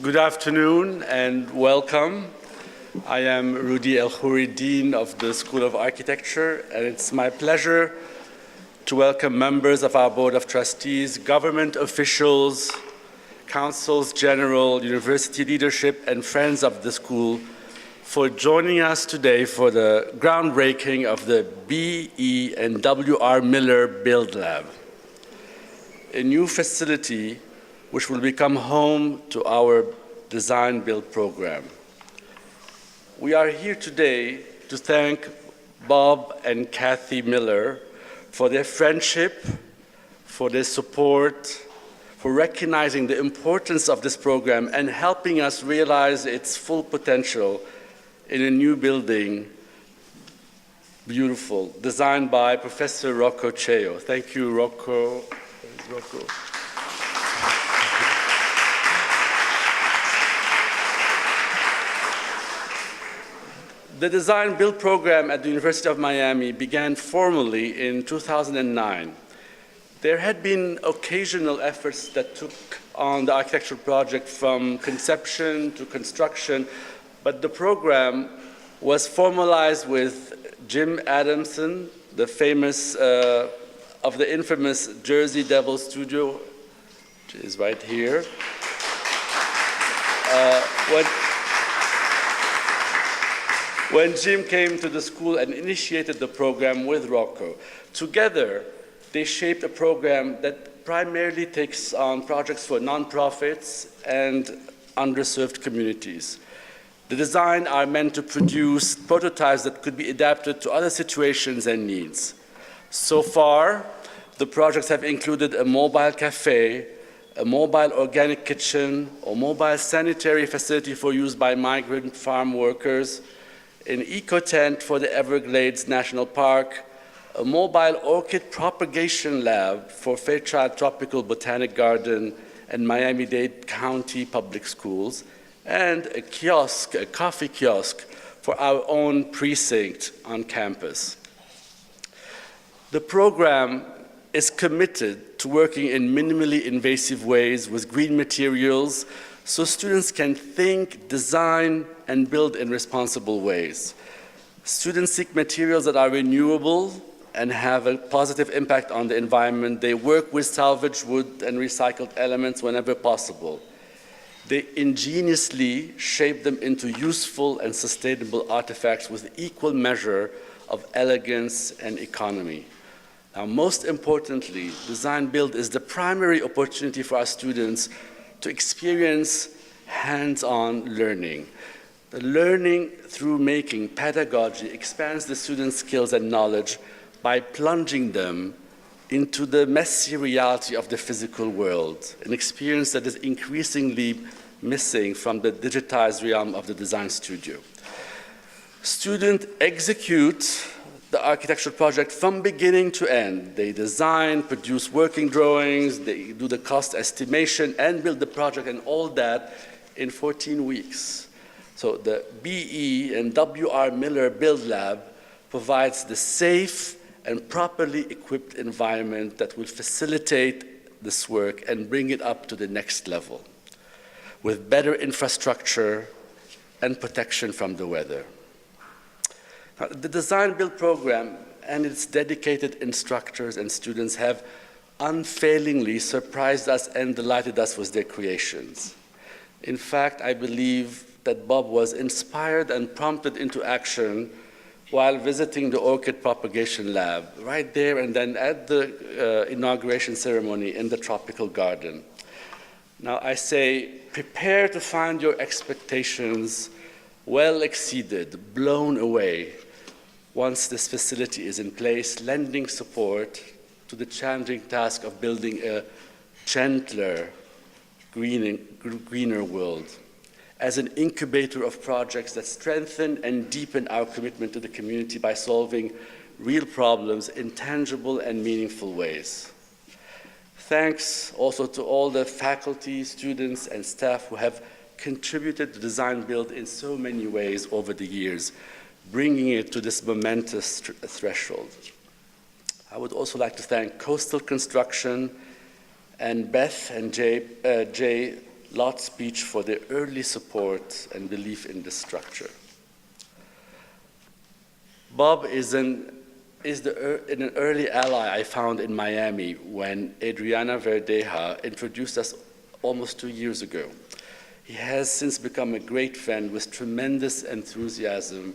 Good afternoon and welcome. I am el-Khoury, Dean of the School of Architecture, and it's my pleasure to welcome members of our Board of Trustees, government officials, councils general, university leadership, and friends of the school for joining us today for the groundbreaking of the B.E. and W.R. Miller BuildLAB, a new facility which will become home to our design build program. We are here today to thank Bob and Kathy Miller for their friendship, for their support, for recognizing the importance of this program and helping us realize its full potential in a new building, beautiful, designed by Professor Rocco Cheo. Thank you, Rocco. Where's Rocco? The design build program at the University of Miami began formally in 2009. There had been occasional efforts that took on the architectural project from conception to construction, but the program was formalized with Jim Adamson, the famous, of the infamous Jersey Devil Studio, which is right here. When Jim came to the school and initiated the program with Rocco, together they shaped a program that primarily takes on projects for nonprofits and underserved communities. The designs are meant to produce prototypes that could be adapted to other situations and needs. So far, the projects have included a mobile cafe, a mobile organic kitchen, a mobile sanitary facility for use by migrant farm workers, an eco-tent for the Everglades National Park, a mobile orchid propagation lab for Fairchild Tropical Botanic Garden and Miami-Dade County Public Schools, and a kiosk, a coffee kiosk for our own precinct on campus. The program is committed to working in minimally invasive ways with green materials so students can think, design, and build in responsible ways. Students seek materials that are renewable and have a positive impact on the environment. They work with salvaged wood and recycled elements whenever possible. They ingeniously shape them into useful and sustainable artifacts with equal measure of elegance and economy. Now, most importantly, design build is the primary opportunity for our students to experience hands-on learning. The learning through making pedagogy expands the students' skills and knowledge by plunging them into the messy reality of the physical world, an experience that is increasingly missing from the digitized realm of the design studio. Students execute the architectural project from beginning to end. They design, produce working drawings, they do the cost estimation and build the project and all that in 14 weeks. So the B.E. and W.R. Miller BuildLAB provides the safe and properly equipped environment that will facilitate this work and bring it up to the next level with better infrastructure and protection from the weather. Now, the design build program and its dedicated instructors and students have unfailingly surprised us and delighted us with their creations. In fact, I believe that Bob was inspired and prompted into action while visiting the Orchid Propagation Lab, right there and then at the inauguration ceremony in the tropical garden. Now I say, prepare to find your expectations well exceeded, blown away, once this facility is in place, lending support to the challenging task of building a gentler, greener world, as an incubator of projects that strengthen and deepen our commitment to the community by solving real problems in tangible and meaningful ways. Thanks also to all the faculty, students, and staff who have contributed to design build in so many ways over the years, bringing it to this momentous threshold. I would also like to thank Coastal Construction and Beth and Jay Lott's speech for their early support and belief in this structure. Bob is an early ally I found in Miami when Adriana Verdeja introduced us almost 2 years ago. He has since become a great friend with tremendous enthusiasm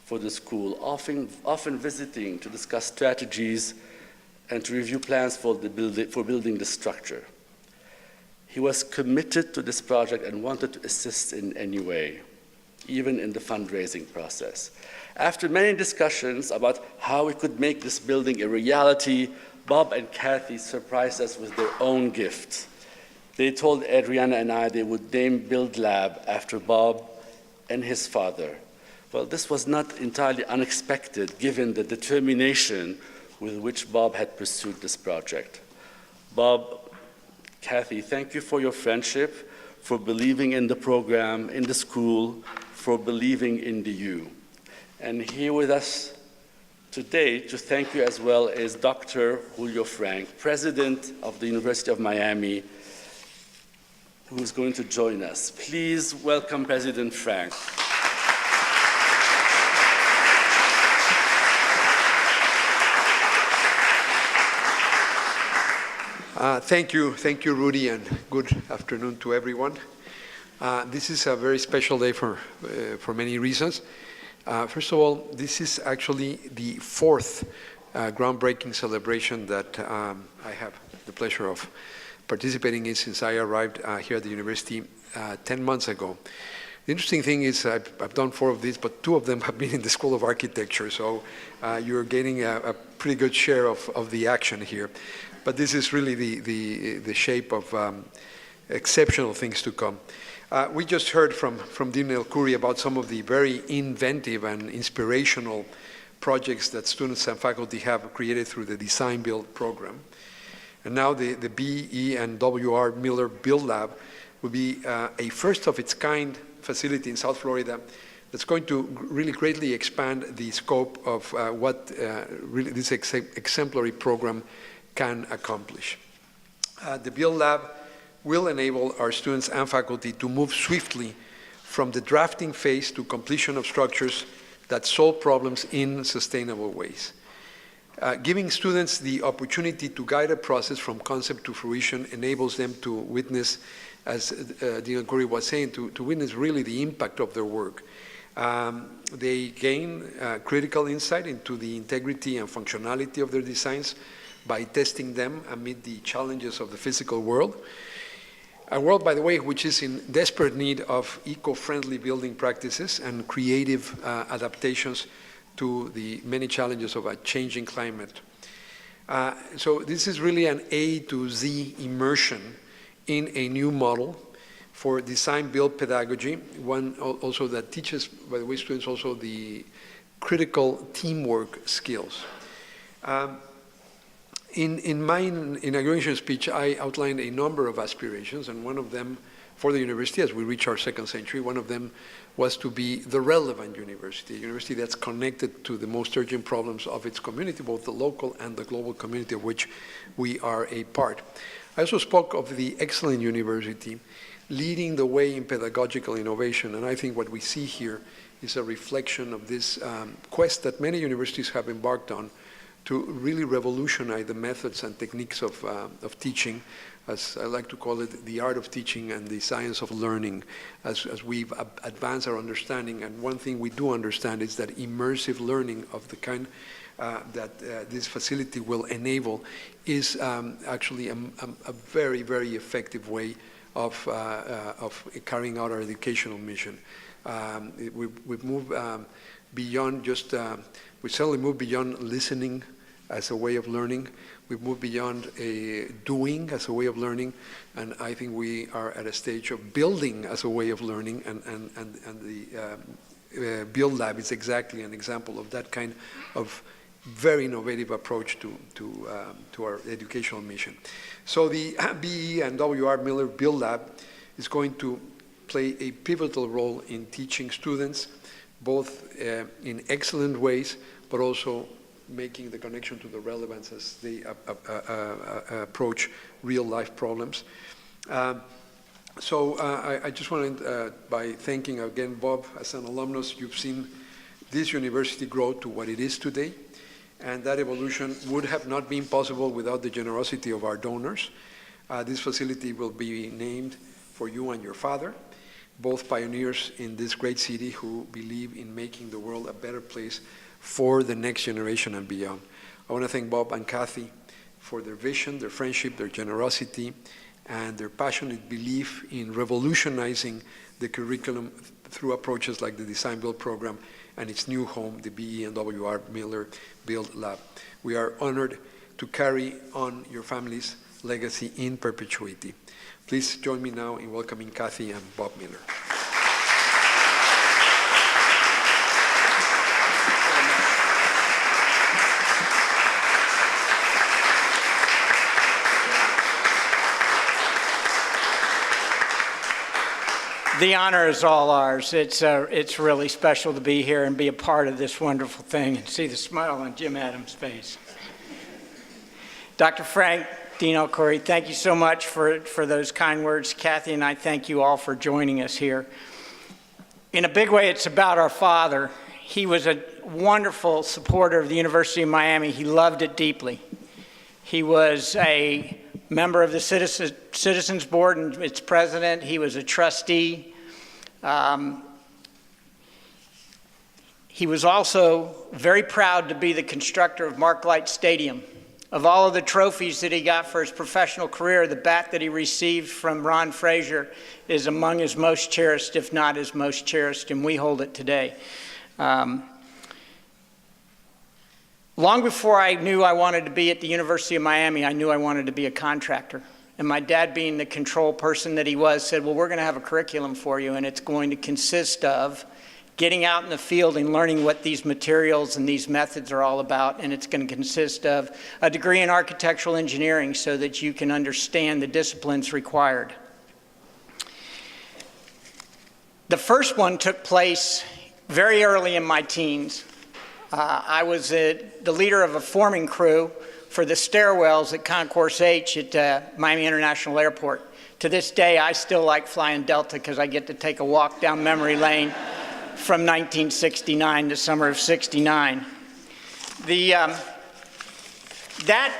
for the school, often visiting to discuss strategies and to review plans for building the structure. He was committed to this project and wanted to assist in any way, even in the fundraising process. After many discussions about how we could make this building a reality, Bob and Kathy surprised us with their own gift. They told Adriana and I they would name BuildLAB after Bob and his father. Well, this was not entirely unexpected given the determination with which Bob had pursued this project. Bob, Kathy, thank you for your friendship, for believing in the program, in the school, for believing in the you. And here with us today to thank you as well is Dr. Julio Frenk, President of the University of Miami, who is going to join us. Please welcome President Frenk. Thank you, Rudy, and good afternoon to everyone. This is a very special day for many reasons. First of all, this is actually the fourth groundbreaking celebration that I have the pleasure of participating in since I arrived here at the university 10 months ago. The interesting thing is I've done 4 of these, but 2 of them have been in the School of Architecture, so you're getting a pretty good share of the action here. But this is really the shape of exceptional things to come. We just heard from Dean el-Khoury about some of the very inventive and inspirational projects that students and faculty have created through the Design Build program. And now the B, E, and W.R. Miller BuildLAB will be a first-of-its-kind facility in South Florida that's going to really greatly expand the scope of what really this exemplary program can accomplish. The BuildLAB will enable our students and faculty to move swiftly from the drafting phase to completion of structures that solve problems in sustainable ways. Giving students the opportunity to guide a process from concept to fruition enables them to witness, as Dean el-Khoury was saying, to witness really the impact of their work. They gain critical insight into the integrity and functionality of their designs by testing them amid the challenges of the physical world. A world, by the way, which is in desperate need of eco-friendly building practices and creative adaptations to the many challenges of a changing climate. So this is really an A to Z immersion in a new model for design-build pedagogy, one also that teaches, by the way, students also the critical teamwork skills. In my inauguration speech, I outlined a number of aspirations, and one of them for the university, as we reach our second century, one of them was to be the relevant university, a university that's connected to the most urgent problems of its community, both the local and the global community of which we are a part. I also spoke of the excellent university leading the way in pedagogical innovation, and I think what we see here is a reflection of this quest that many universities have embarked on to really revolutionize the methods and techniques of teaching, as I like to call it, the art of teaching and the science of learning, as we've advanced our understanding. And one thing we do understand is that immersive learning of the kind that this facility will enable is actually a very, very effective way of carrying out our educational mission. We've moved beyond just, we certainly moved beyond listening as a way of learning. We've moved beyond doing as a way of learning, and I think we are at a stage of building as a way of learning, and the BuildLAB is exactly an example of that kind of very innovative approach to our educational mission. So the BE and W.R. Miller BuildLAB is going to play a pivotal role in teaching students, both in excellent ways, but also making the connection to the relevance as they approach real-life problems. So I just want to end by thanking again Bob. As an alumnus, you've seen this university grow to what it is today, and that evolution would have not been possible without the generosity of our donors. This facility will be named for you and your father, both pioneers in this great city who believe in making the world a better place for the next generation and beyond. I want to thank Bob and Kathy for their vision, their friendship, their generosity, and their passionate belief in revolutionizing the curriculum through approaches like the Design Build program and its new home, the B.E. and W.R. Miller BuildLAB. We are honored to carry on your family's legacy in perpetuity. Please join me now in welcoming Kathy and Bob Miller. The honor is all ours. It's really special to be here and be a part of this wonderful thing and see the smile on Jim Adams' face. Dr. Frenk, Dean el-Khoury, thank you so much for those kind words. Kathy and I thank you all for joining us here. In a big way, it's about our father. He was a wonderful supporter of the University of Miami. He loved it deeply. He was a member of the Citizens Board and its president. He was a trustee. He was also very proud to be the constructor of Mark-Light Stadium. Of all of the trophies that he got for his professional career, the bat that he received from Ron Frazier is among his most cherished, if not his most cherished, and we hold it today. Long before I knew I wanted to be at the University of Miami, I knew I wanted to be a contractor. And my dad, being the control person that he was, said, well, we're going to have a curriculum for you, and it's going to consist of getting out in the field and learning what these materials and these methods are all about, and it's going to consist of a degree in architectural engineering so that you can understand the disciplines required. The first one took place very early in my teens. I was the leader of a forming crew for the stairwells at Concourse H at Miami International Airport. To this day, I still like flying Delta because I get to take a walk down memory lane from 1969 to summer of '69. That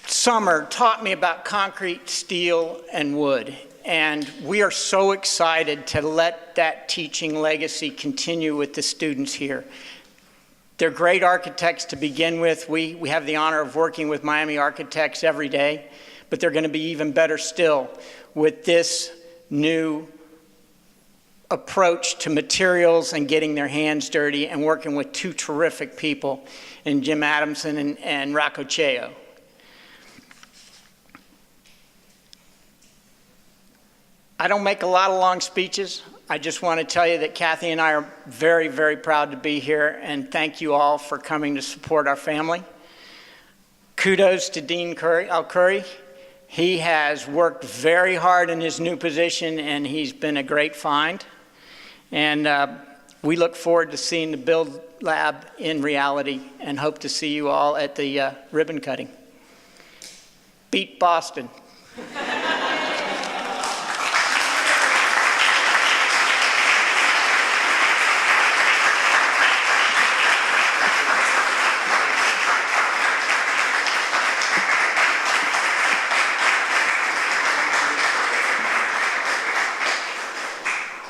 summer taught me about concrete, steel, and wood. And we are so excited to let that teaching legacy continue with the students here. They're great architects to begin with. We have the honor of working with Miami architects every day, but they're going to be even better still with this new approach to materials and getting their hands dirty and working with two terrific people in Jim Adamson and Rocco Cheo. I don't make a lot of long speeches. I just want to tell you that Kathy and I are very, very proud to be here, and thank you all for coming to support our family. Kudos to Dean el-Khoury. He has worked very hard in his new position, and he's been a great find. And we look forward to seeing the BuildLAB in reality and hope to see you all at the ribbon cutting. Beat Boston.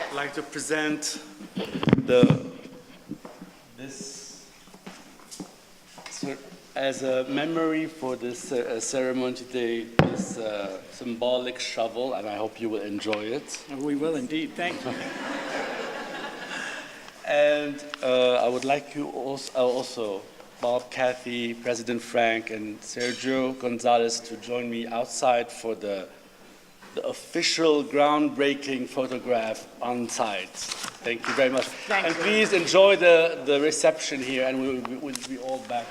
I'd like to present this as a memory for this ceremony today, this symbolic shovel, and I hope you will enjoy it. We will indeed, thank you. And I would like you also, Bob, Kathy, President Frenk, and Sergio Gonzalez to join me outside for the official groundbreaking photograph on site. Thank you very much. Thank and you. Please enjoy the reception here, and we'll be all back.